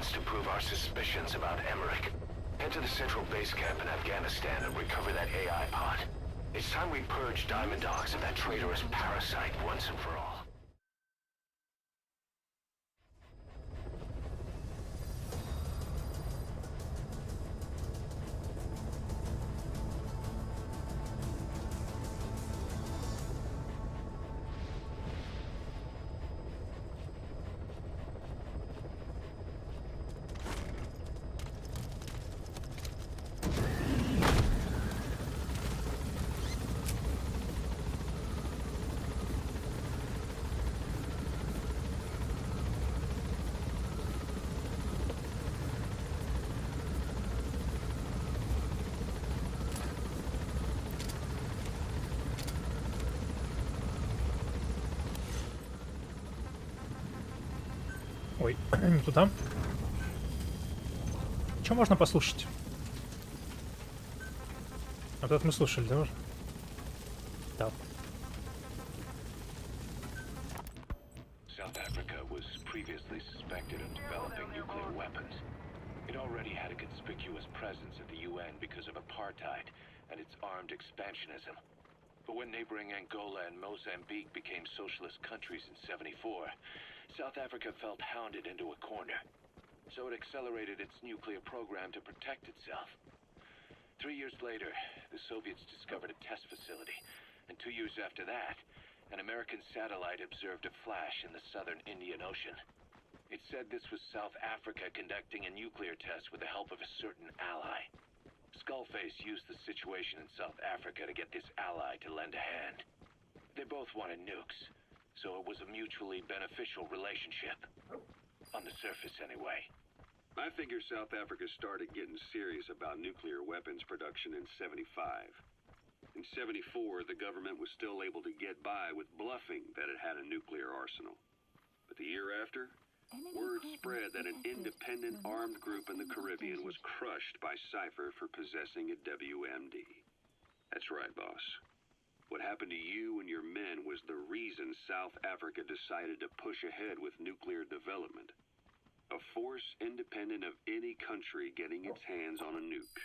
evidence to prove our suspicions about Emmericha. Head to the central base camp in Afghanistan and recover that AI pod. It's time we purge Diamond Dogs of that traitorous parasite once and for all. Ой, не туда. Что можно послушать? Вот это мы слушали, да, уже? Да. South Africa was previously suspected of developing nuclear weapons. It already had a conspicuous presence at the UN because of apartheid and its armed expansionism. But when neighboring Angola and Mozambique became socialist countries in '74, South Africa felt hounded into a corner. So it accelerated its nuclear program to protect itself. 3 years later, the Soviets discovered a test facility, and 2 years after that, an American satellite observed a flash in the southern Indian Ocean. It said this was South Africa conducting a nuclear test with the help of a certain ally. Skullface used the situation in South Africa to get this ally to lend a hand. They both wanted nukes, so it was a mutually beneficial relationship. On the surface, anyway. I figure South Africa started getting serious about nuclear weapons production in '75. In '74, the government was still able to get by with bluffing that it had a nuclear arsenal. But the year after, word spread that an independent armed group in the Caribbean was crushed by Cypher for possessing a WMD. That's right, boss. What happened to you and your men was the reason South Africa decided to push ahead with nuclear development. A force independent of any country getting its hands on a nuke.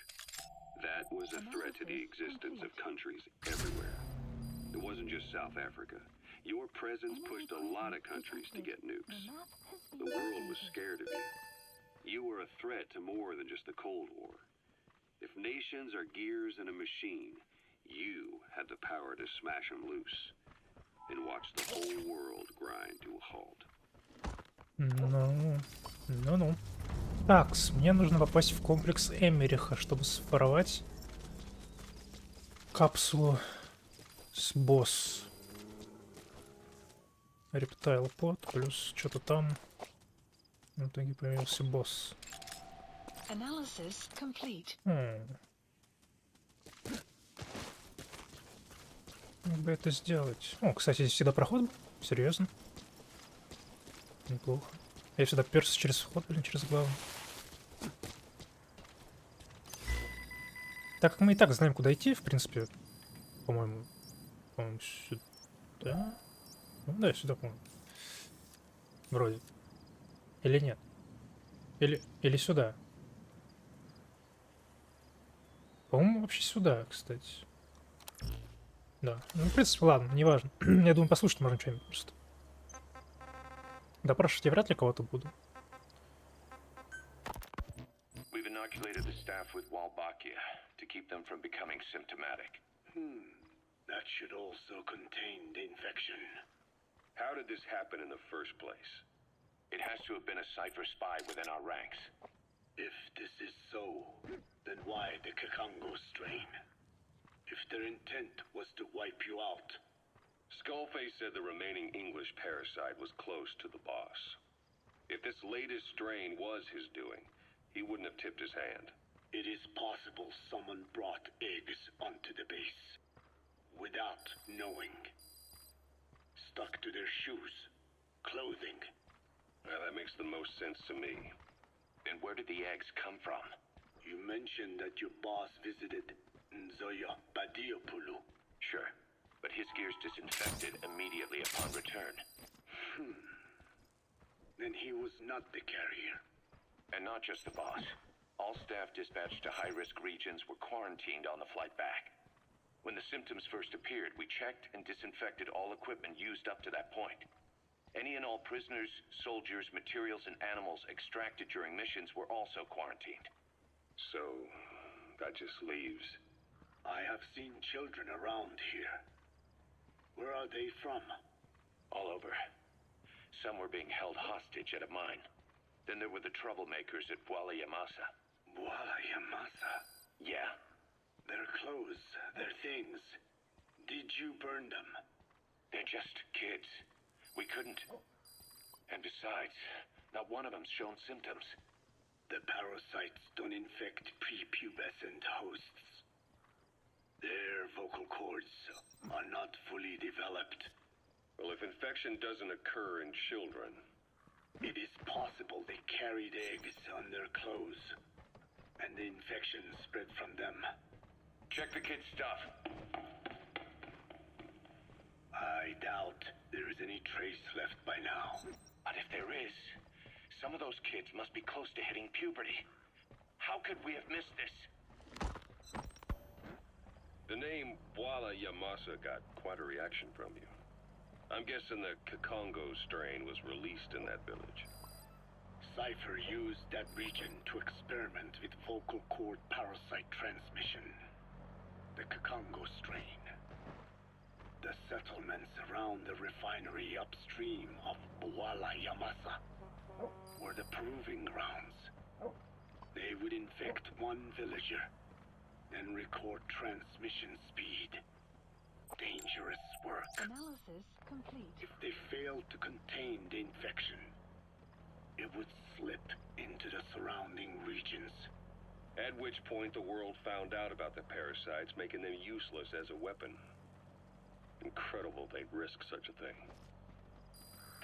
That was a threat to the existence of countries everywhere. It wasn't just South Africa. Your presence pushed a lot of countries to get nukes. The world was scared of you. You were a threat to more than just the Cold War. If nations are gears in a machine, you had the power to smash them loose and watch the whole world grind to a halt. Ну. Так, мне нужно попасть в комплекс Эммериха, чтобы своровать капсулу с босс. Рептайл под, плюс что-то там. В итоге появился босс. Как бы это сделать? О, кстати, здесь всегда проход был? Серьезно? Неплохо. Я всегда перся через вход, блин, через главу. Так как мы и так знаем, куда идти, в принципе, по-моему, сюда. Ну да, сюда, по-моему. Вроде. Или нет? Или сюда? По-моему, вообще сюда, кстати. Да. Ну, в принципе, ладно, неважно. Я думаю, послушать можно что-нибудь просто. Допрашивать я вряд ли кого-то буду. We've inoculated the staff with Walbachia to keep them from becoming symptomatic. That should also contain the infection. How did this happen in the first place? It has to have been a Cypher spy within our ranks. If this is so, then why the Kakongo strain? If their intent was to wipe you out. Skullface said the remaining English parasite was close to the boss. If this latest strain was his doing, he wouldn't have tipped his hand. It is possible someone brought eggs onto the base without knowing. Stuck to their shoes, clothing. Well, that makes the most sense to me. And where did the eggs come from? You mentioned that your boss visited Nzoya Badiopulu. Sure, but his gear's disinfected immediately upon return. Then he was not the carrier. And not just the boss. All staff dispatched to high-risk regions were quarantined on the flight back. When the symptoms first appeared, we checked and disinfected all equipment used up to that point. Any and all prisoners, soldiers, materials, and animals extracted during missions were also quarantined. So, that just leaves. I have seen children around here. Where are they from? All over. Some were being held hostage at a mine. Then there were the troublemakers at Yamasa. Yamasa? Yeah. Their clothes, their things. Did you burn them? They're just kids. We couldn't. And besides, not one of them's shown symptoms. The parasites don't infect prepubescent hosts. Their vocal cords are not fully developed. Well, if infection doesn't occur in children... It is possible they carried eggs on their clothes, and the infection spread from them. Check the kid's stuff. I doubt there is any trace left by now. But if there is, some of those kids must be close to hitting puberty. How could we have missed this? The name Yamasa got quite a reaction from you. I'm guessing the Kikongo strain was released in that village. Cypher used that region to experiment with vocal cord parasite transmission. The Kikongo strain. The settlements around the refinery upstream of Yamasa were the proving grounds. They would infect one villager and record transmission speed. Dangerous work. Analysis complete. If they failed to contain the infection, it would slip into the surrounding regions. At which point the world found out about the parasites, making them useless as a weapon. Incredible they'd risk such a thing.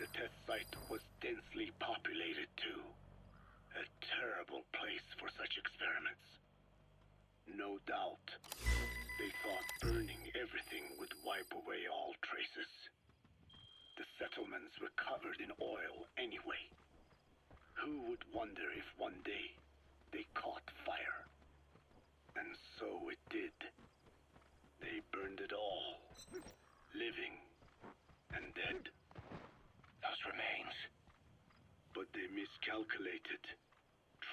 The test site was densely populated too. A terrible place for such experiments. No doubt, they thought burning everything would wipe away all traces. The settlements were covered in oil anyway. Who would wonder if one day they caught fire? And so it did. They burned it all. Living and dead. Those remains. But they miscalculated.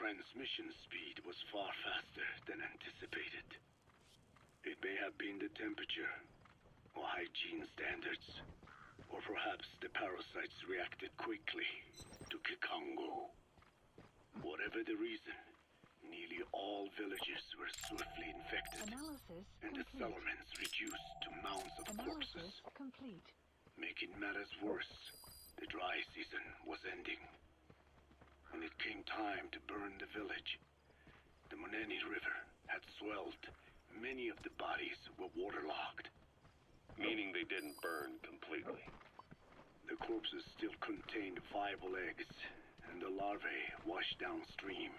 Transmission speed was far faster than anticipated. It may have been the temperature, or hygiene standards, or perhaps the parasites reacted quickly to Kikongo. Whatever the reason, nearly all villages were swiftly infected, Analysis and the complete. settlements reduced to mounds of corpses. Analysis complete. Making matters worse, the dry season was ending. When it came time to burn the village, the Moneni River had swelled. Many of the bodies were waterlogged. Meaning they didn't burn completely. The corpses still contained viable eggs, and the larvae washed downstream.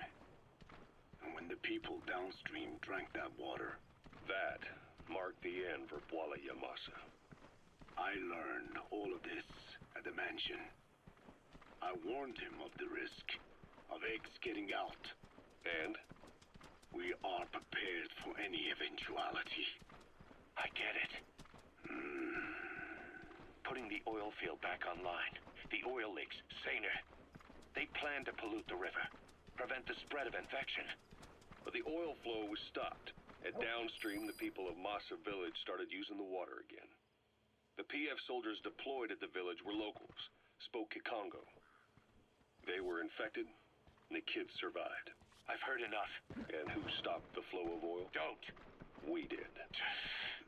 And when the people downstream drank that water, That marked the end for Yamasa. I learned all of this at the mansion. I warned him of the risk of eggs getting out. And? We are prepared for any eventuality. I get it. Putting the oil field back online. The oil leaks, saner. They plan to pollute the river. Prevent the spread of infection. But the oil flow was stopped. And downstream, the people of Masa village started using the water again. The PF soldiers deployed at the village were locals, spoke Kikongo. They were infected, and the kids survived. I've heard enough. And who stopped the flow of oil? Don't. We did.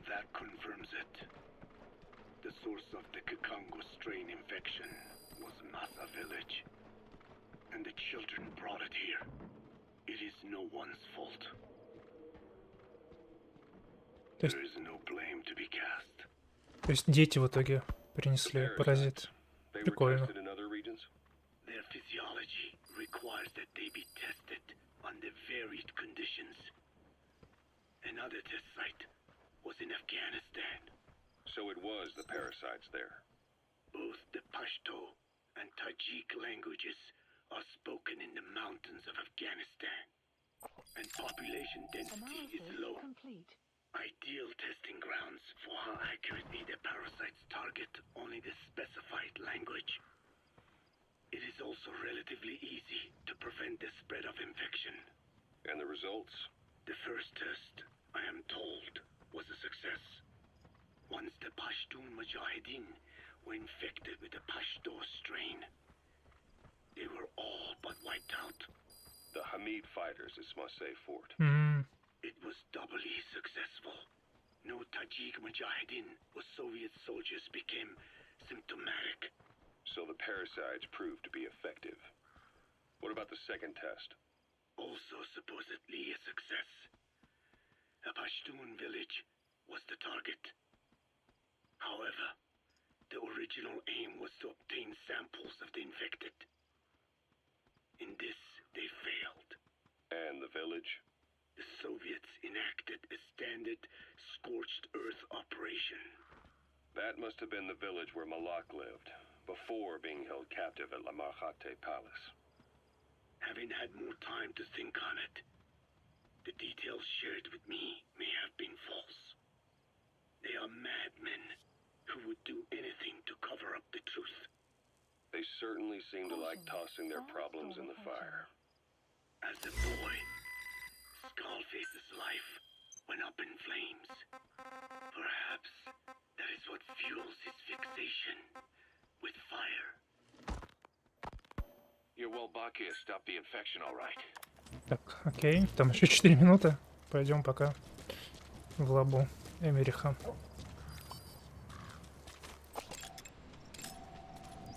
That confirms it. The source of the Kikongo strain infection was Masa village. And the children brought it here. It is no one's fault. There is no blame to be cast. То есть дети в итоге принесли паразит. They were Прикольно. tested in other regions? Their physiology requires that they be tested under varied conditions. Another test site was in Afghanistan. So it was the parasites there. Both the Pashto and Tajik languages are spoken in the mountains of Afghanistan, and population density is Analysis low. complete. Ideal testing grounds for how accurately the parasites target only the specified language. It is also relatively easy to prevent the spread of infection. And the results? The first test, I am told, was a success. Once the Pashtun Mujahideen were infected with the Pashto strain, they were all but wiped out. The Hamid fighters at Smasei Fort. It was doubly successful. No Tajik Mujahideen or Soviet soldiers became symptomatic. So the parasites proved to be effective. What about the second test? Also supposedly a success. A Pashtun village was the target. However, the original aim was to obtain samples of the infected. In this, they failed. And the village? The Soviets enacted a standard scorched earth operation. That must have been the village where Malak lived, before being held captive at La Marjate Palace. Having had more time to think on it, the details shared with me may have been false. They are madmen who would do anything to cover up the truth. They certainly seem to like tossing their problems in the fire. As a boy, Skullface's life went up in flames. Perhaps that is what fuels his fixation with fire. Your Wolbachia stopped the infection all right. Так, окей. Там еще 4 минуты. Пойдем пока в лабу Эммериха.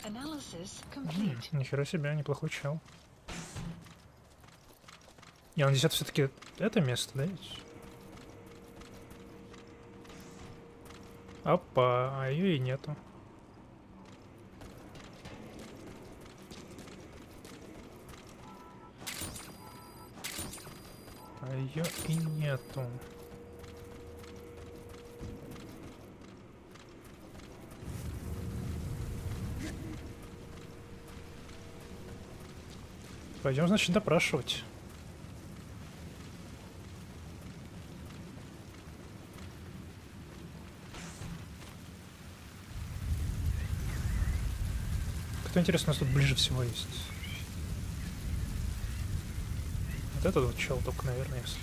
Analysis complete. Нихера себе, неплохой чел. Не, он здесь это все-таки это место, да? Ведь? Опа, а ее и нету. А ее и нету. Пойдем, значит, допрашивать. Кто, интересно, у нас тут ближе всего есть? Вот этот вот чел только, наверное, если.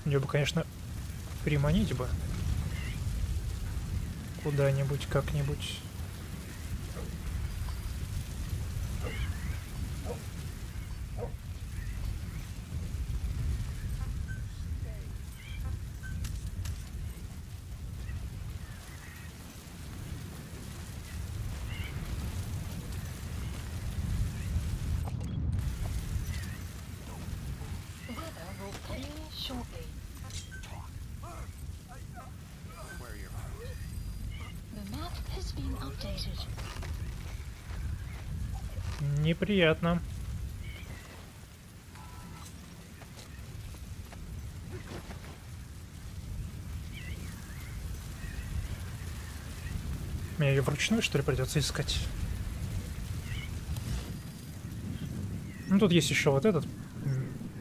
Ее бы, конечно, приманить бы куда-нибудь, как-нибудь. Weather will clear shortly. The map has been updated. Неприятно. Мне ее вручную, что ли, придется искать? Ну, тут есть еще вот этот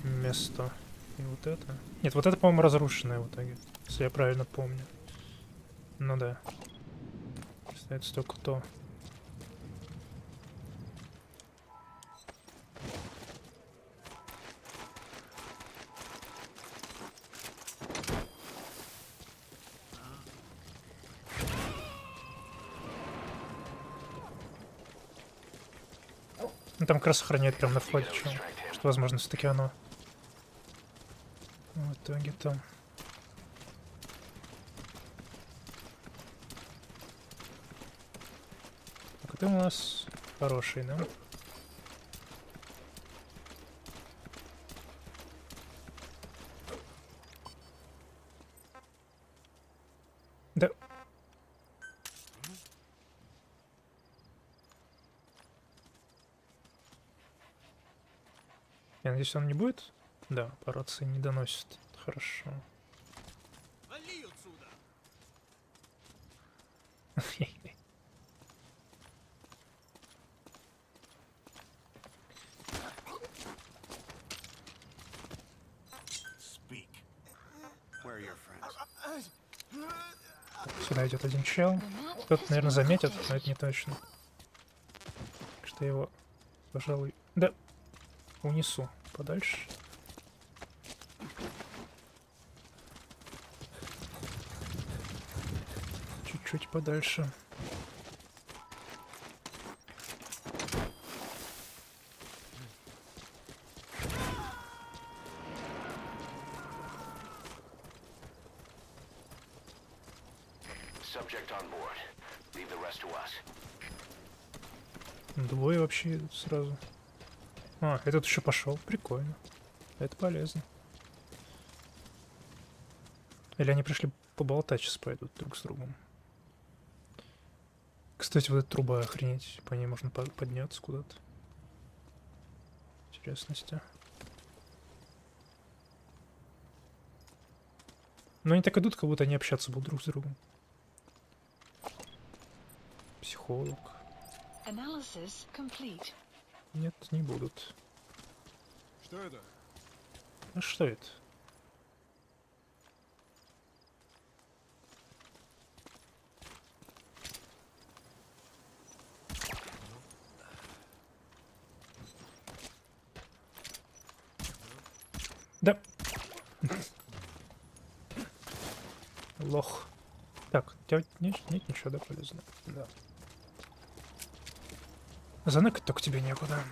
место. И вот это. Нет, вот это, по-моему, разрушенное в итоге. Если я правильно помню. Ну да. Остается только то. Ну, там как раз охраняет прямо на входе, что возможно все-таки оно. В итоге там. Так, это у нас хороший, да? Да. Я надеюсь, он не будет Да, по рации не доносит. Хорошо. Вали отсюда! Speak. Where are your friends? Сюда идет один чел. The map Кто-то, has наверное, been заметит, updated. но это не точно. Так что я его, пожалуй, да, унесу подальше. Чуть-чуть подальше. Subject on board. Leave the rest to us. Двое вообще идут сразу. А, этот еще пошел. Прикольно. Это полезно. Или они пришли поболтать, сейчас пойдут друг с другом. Кстати, вот эта труба, охренеть. По ней можно подняться куда-то. Интересности. Но они так идут, как будто они общаться будут друг с другом. Психолог. Analysis complete. Нет, не будут. Что это? А что это? Да. Лох. Так, у тебя нет ничего, да, полезного? Да. Заныкать только тебе некуда.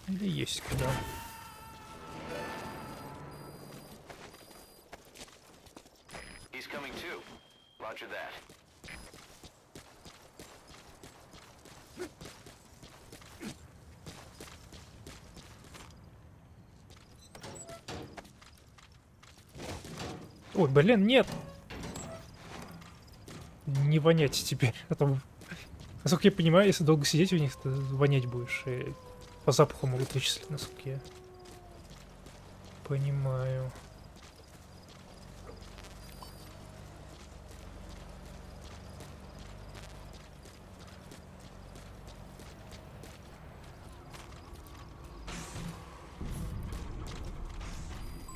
Или есть куда. He's coming too. Roger that. Ой, блин, нет! Не вонять теперь. А то, насколько я понимаю, если долго сидеть в них, то вонять будешь. И по запаху могут вычислить, насколько я понимаю.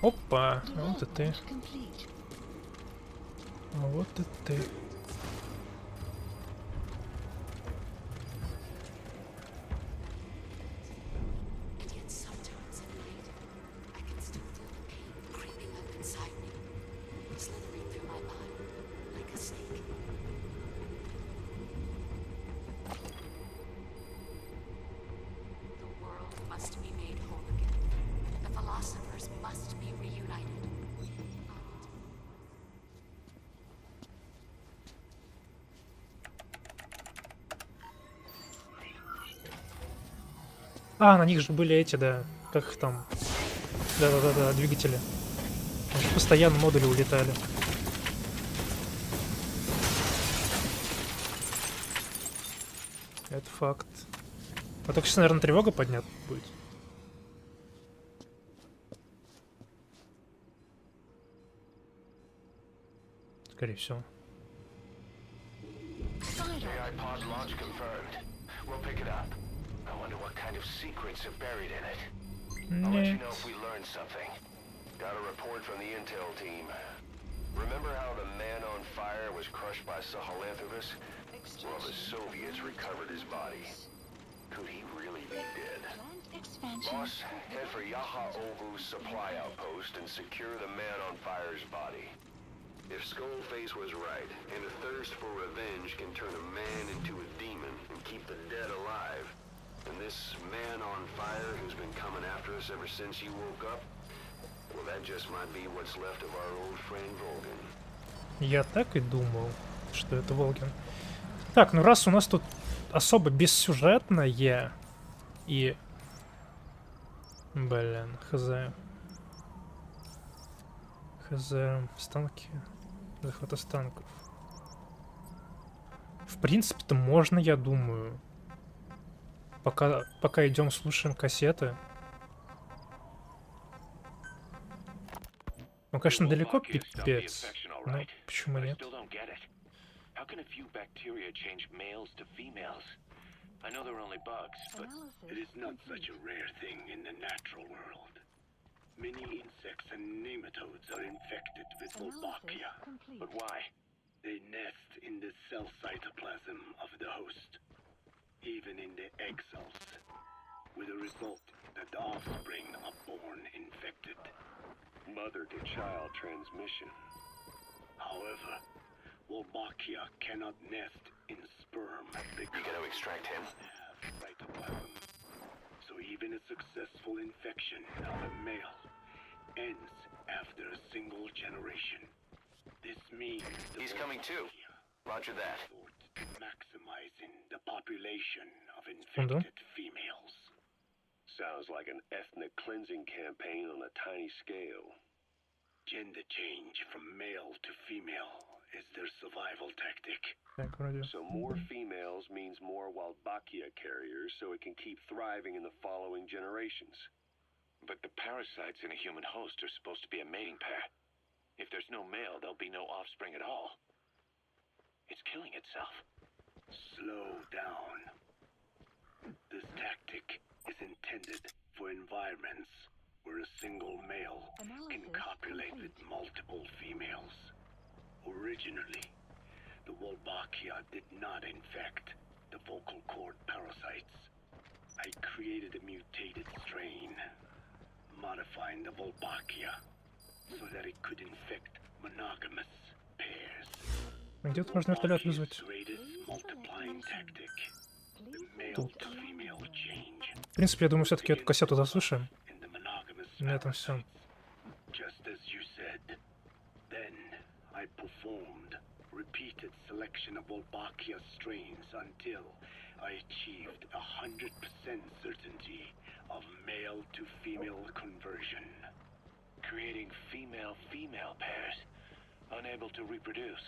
Опа, а вот и ты. Development complete. А вот и ты. And yet sometimes at night, I can still feel the pain creeping up inside me, slithering through my body like a snake. The world must be made whole again. The philosophers must be reunited. А, на них же были эти, да. Как их там? Да-да-да-да, двигатели. Они же постоянно модули улетали. Это факт. А так сейчас, наверное, тревога поднята будет. Скорее всего. AI pod launch confirmed. We'll pick it up. I wonder what kind of secrets are buried in it. I'll let you know if we learn something. Got a report from the intel team. Remember how the man on fire was crushed by Sahelanthropus? Well, the Soviets recovered his body. Could he really be dead? Plant expansion. Boss, head for Yaha Ovu's supply outpost and secure the man on fire's body. If Skullface was right, and a thirst for revenge can turn a man into a demon and keep the dead alive, and this man on fire who's been coming after us ever since you woke up, well, that just might be what's left of our old friend Volgan. Я так и думал, что это Волгин. Так, ну раз у нас тут особо бессюжетное и... Блин, хз. Хз, станки. Захват останков. В принципе-то можно, я думаю, Пока идем, слушаем кассеты. Ну, конечно, далеко пипец. Но почему нет? How can a few bacteria change males to females? I know they're only bugs, but It is not such a rare thing in the natural world. Many insects and nematodes are infected with Wolbachia. but why? They nest in the cell cytoplasm of the host, even in the egg cells, with the result that the offspring are born infected. Mother-to-child transmission. However, Wolbachia cannot nest in sperm because You gotta extract him. they have cytoplasm. So even a successful infection of a male ends after a single generation. This means the He's coming too. Wolbachia Roger that. resort to maximizing the population of Секунду. infected females. Sounds like an ethnic cleansing campaign on a tiny scale. Gender change from male to female is their survival tactic. Так, вроде. So more females means more Wolbachia carriers, so it can keep thriving in the following generations. But the parasites in a human host are supposed to be a mating pair. If there's no male, there'll be no offspring at all. It's killing itself. Slow down. This tactic is intended for environments where a single male can copulate with multiple females. Originally, the Wolbachia did not infect the vocal cord parasites. I created a mutated strain, modifying the Wolbachia so that it could infect monogamous pairs. Где-то можно вертолет Wolbachia's вызвать. greatest multiplying tactic, the Тут. male-to-female change В принципе, я думаю, все-таки эту кассету дослушаем. in the monogamous На этом все. just as you said. Then I performed repeated selection of Wolbachia strains until I achieved 100% certainty of male to female conversion. Creating female-female pairs, unable to reproduce.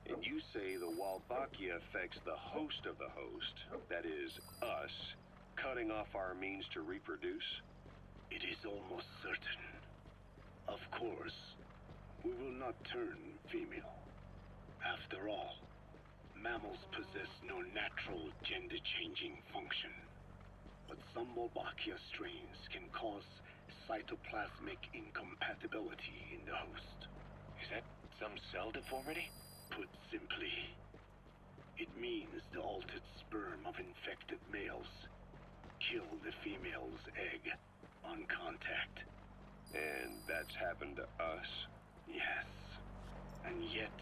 And you say the Wolbachia affects the host of the host, that is, us, cutting off our means to reproduce? It is almost certain. Of course, we will not turn female. After all, mammals possess no natural gender-changing function. But some Wolbachia strains can cause cytoplasmic incompatibility in the host. Is that some cell deformity? Put simply, it means the altered sperm of infected males kill the female's egg on contact. And that's happened to us? Yes. And yet,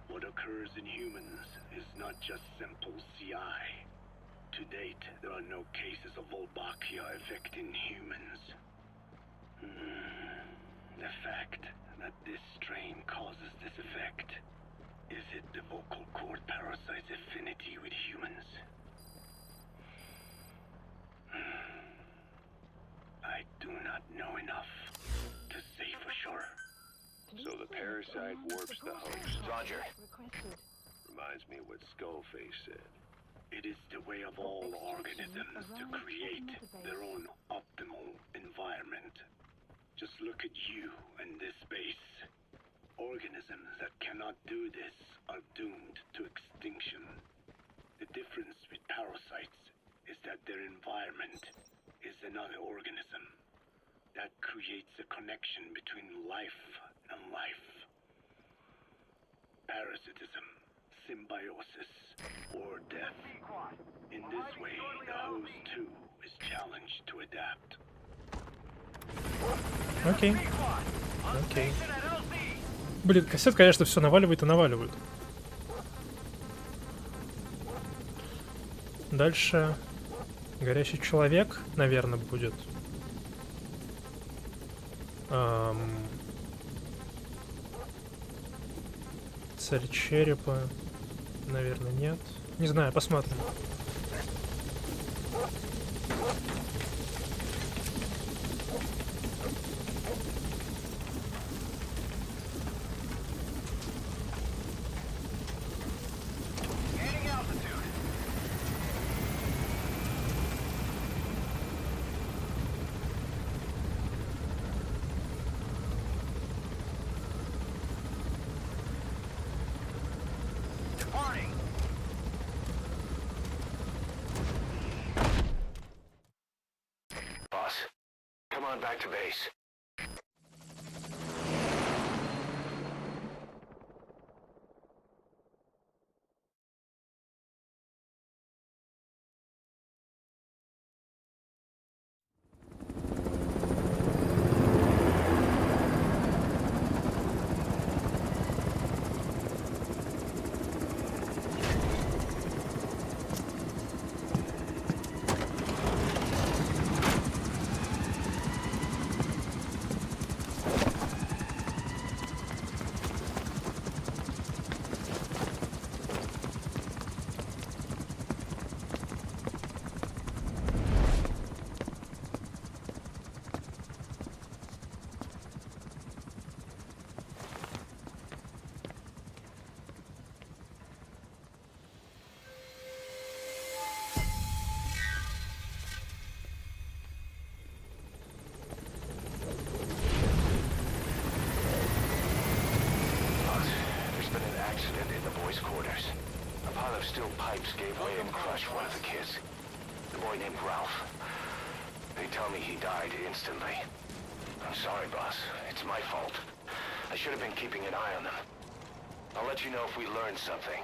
what occurs in humans is not just simple CI. To date, there are no cases of Wolbachia affecting humans. The fact that this strain causes this effect, is it the vocal cord parasite's affinity with humans? I do not know enough to say for sure. So the parasite warps the host. Roger. Reminds me of what Skullface said. It is the way of all organisms to create their own optimal environment. Just look at you and this space. Organisms that cannot do this are doomed to extinction. The difference with parasites is that their environment is another organism. That creates a connection between life and life. Parasitism, symbiosis, or death. In this way, the host too is challenged to adapt. Окей. Окей. Блин, кассет, конечно, все наваливает и наваливает. Дальше горящий человек, наверное, будет. Цель черепа, наверное, нет. Не знаю, посмотрим. Come on back to base. Quarters. A pile of steel pipes gave way and crushed one of the kids. The boy named Ralph. They tell me he died instantly. I'm sorry, boss. It's my fault. I should have been keeping an eye on them. I'll let you know if we learn something.